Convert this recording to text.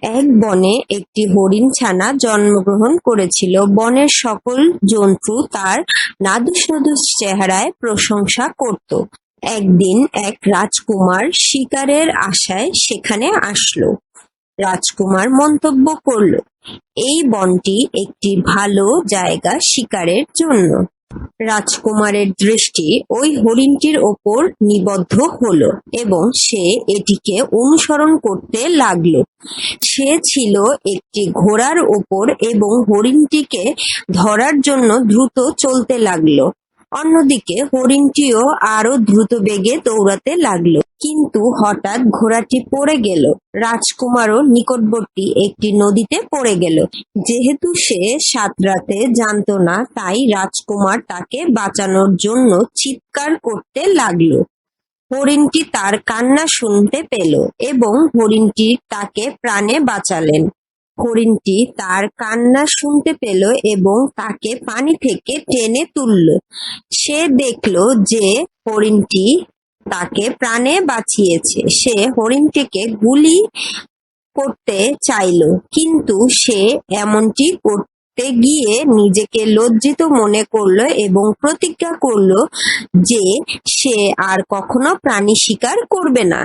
এক বনে একটি হরিণ ছানা জন্মগ্রহণ করেছিল। বনের সকল জন্তু তার নাদুস নুদুস চেহারায় প্রশংসা করত। একদিন এক রাজকুমার শিকারের আশায় সেখানে আসলো। রাজকুমার মন্তব্য করল, এই বনটি একটি ভালো জায়গা শিকারের জন্য। রাজকুমারের দৃষ্টি ওই হরিণটির ওপর নিবদ্ধ হলো এবং সে এটিকে অনুসরণ করতে লাগলো। সে ছিল একটি ঘোড়ার ওপর এবং হরিণটিকে ধরার জন্য দ্রুত চলতে লাগলো। অন্যদিকে হরিণটিও আরো দ্রুত বেগে দৌড়াতে লাগলো। কিন্তু হঠাৎ ঘোড়াটি পড়ে গেল। রাজকুমারও নিকটবর্তী একটি নদীতে পড়ে গেল। যেহেতু সে সাঁতরাতে জানতো না, তাই রাজকুমার তাকে বাঁচানোর জন্য চিৎকার করতে লাগলো। হরিণটি তার কান্না শুনতে পেল এবং হরিণটি তাকে প্রাণে বাঁচালেন। হরিণটি তার কান্না শুনতে পেল এবং তাকে পানি থেকে টেনে তুলল। সে দেখল যে হরিণটি তাকে প্রাণে বাঁচিয়েছে। সে হরিণটিকে গুলি করতে চাইল, কিন্তু সে এমনটি করতে গিয়ে নিজেকে লজ্জিত মনে করলো এবং প্রতিজ্ঞা করলো যে সে আর কখনো প্রাণী শিকার করবে না।